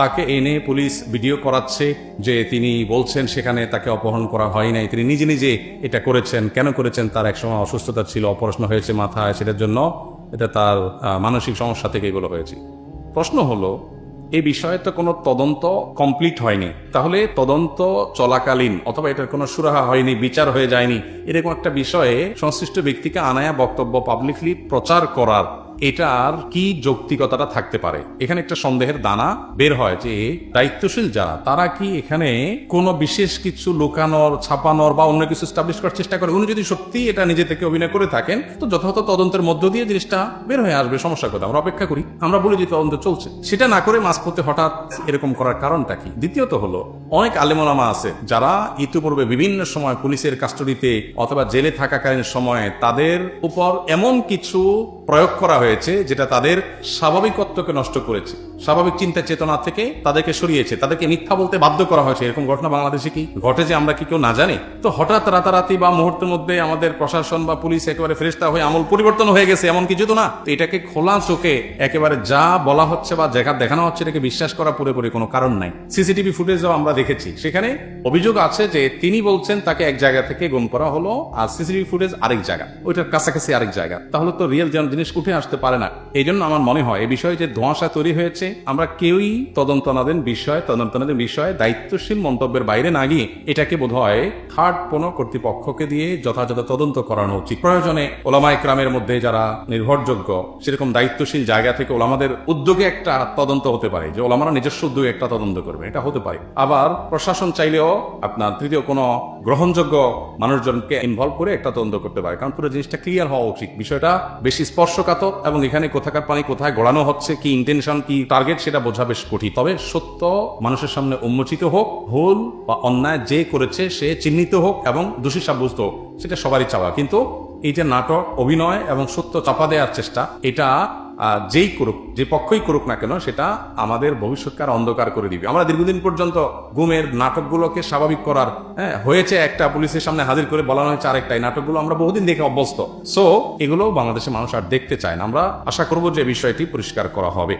তাকে এনে police video করাচ্ছে যে তিনি বলছেন সেখানে তাকে অপহরণ করা হয় নাই, তিনি নিজে নিজে এটা করেছেন। কেন করেছেন? তার একসময় অসুস্থতা ছিল, অপারেশন হয়েছে মাথায়, সেটার জন্য এটা তার মানসিক সমস্যা থেকে এগুলো হয়েছে। প্রশ্ন হলো, এই বিষয়ে তো কোনো তদন্ত কমপ্লিট হয়নি, তাহলে তদন্ত চলাকালীন অথবা এটার কোনো সুরাহা হয়নি, বিচার হয়ে যায়নি, এরকম একটা বিষয়ে সংশ্লিষ্ট ব্যক্তিকে আনায়া বক্তব্য পাবলিকলি প্রচার করার এটার কি যৌক্তিকতাটা থাকতে পারে? এখানে একটা সন্দেহের দানা বের হয় যে দায়িত্বশীল যারা, তারা কি এখানে কোনো বিশেষ কিছু লুকানোর, ছাপানোর বা অন্য কিছু স্টাবলিশ করার চেষ্টা করে? উনি যদি সত্যি এটা নিজে থেকে অভিনয় করে থাকেন, তো যথাযথ তদন্তের মধ্য দিয়ে জিনিসটা বের হয়ে আসবে, সমস্যা কথা। আমরা অপেক্ষা করি, আমরা বলি যে তদন্ত চলছে। সেটা না করে মাঝপথে হঠাৎ এরকম করার কারণটা কি? দ্বিতীয়ত হলো, অনেক আলেমোলামা আছে যারা ইতিপূর্বে বিভিন্ন সময় পুলিশের কাস্টডিতে অথবা জেলে থাকাকালীন সময়ে তাদের উপর এমন কিছু প্রয়োগ করা হয়েছে যেটা তাদের স্বাভাবিকত্বকে নষ্ট করেছে, স্বাভাবিক চিন্তা চেতনা থেকে তাদেরকে সরিয়েছে, তাদেরকে মিথ্যা বলতে বাধ্য করা হয়েছে। এরকম ঘটনা বাংলাদেশে কি ঘটে যে আমরা কি কেউ না জানি? তো হঠাৎ রাতারাতি বা মুহূর্তের মধ্যে আমাদের প্রশাসন বা পুলিশ একেবারে ফেরেশতা হয়ে আমল পরিবর্তন হয়ে গেছে এমন কিছু তো না। তো এটাকে খোলা চোখে একেবারে যা বলা হচ্ছে বা দেখানো হচ্ছে এটাকে বিশ্বাস করা পুরোপুরি কোনো কারণ নাই। সিসিটিভি ফুটেজও আমরা দেখেছি, সেখানে অভিযোগ আছে যে তিনি বলছেন তাকে এক জায়গা থেকে গুম করা হলো, আর সিসিটিভি ফুটেজ আরেক জায়গা, ওইটার কাছাকাছি আরেক জায়গা। তাহলে তো রিয়েল জিনিস উঠে আসতে পারে না। এই জন্য আমার মনে হয় এই বিষয়ে যে ধোঁয়াশা তৈরি হয়েছে, আমরা কেউই তদন্তনাধীন বিষয়ে দায়িত্বশীল মন্তব্যের বাইরে না গিয়ে এটাকে বোধহয় থার্ড কোনো কর্তৃপক্ষকে দিয়ে যথাযথ তদন্ত করানো উচিত। প্রয়োজনে ওলামা ইকরামের মধ্যে যারা নির্ভরযোগ্য, সেরকম দায়িত্বশীল জায়গা থেকে ওলামাদের উদ্যোগে একটা তদন্ত হতে পারে, যে ওলামারা নিজস্ব উদ্যোগে একটা তদন্ত করবে, এটা হতে পারে। আবার প্রশাসন চাইলেও আপনার তৃতীয় কোনো গ্রহণযোগ্য মানুষজনকে ইনভলভ করে একটা তদন্ত করতে পারে, কারণ পুরো জিনিসটা ক্লিয়ার হওয়া উচিত। বিষয়টা বেশি স্পর্শকাতর এবং এখানে কোথাকার পানি কোথায় গড়ানো হচ্ছে, কি ইন্টেনশন, কি টার্গেট, সেটা বোঝা বেশ কঠিন। তবে সত্য মানুষের সামনে উন্মোচিত হোক, ভুল বা অন্যায় যে করেছে সে চিহ্নিত হোক এবং দোষী সাব্যস্ত হোক, সেটা সবারই চাওয়া। কিন্তু এই যে নাটক, অভিনয় এবং সত্য চাপা দেওয়ার চেষ্টা, এটা যেই করুক, যে পক্ষই করুক না কেন, সেটা আমাদের ভবিষ্যৎকে আর অন্ধকার করে দিবে। আমরা দীর্ঘদিন পর্যন্ত গুমের নাটকগুলোকে স্বাভাবিক করার হয়েছে একটা, পুলিশের সামনে হাজির করে বলানো হয়েছে আরেকটা, এই নাটকগুলো আমরা বহুদিন দেখে অভ্যস্ত। সো এগুলো বাংলাদেশের মানুষ আর দেখতে চায় না। আমরা আশা করব যে বিষয়টি পরিষ্কার করা হবে।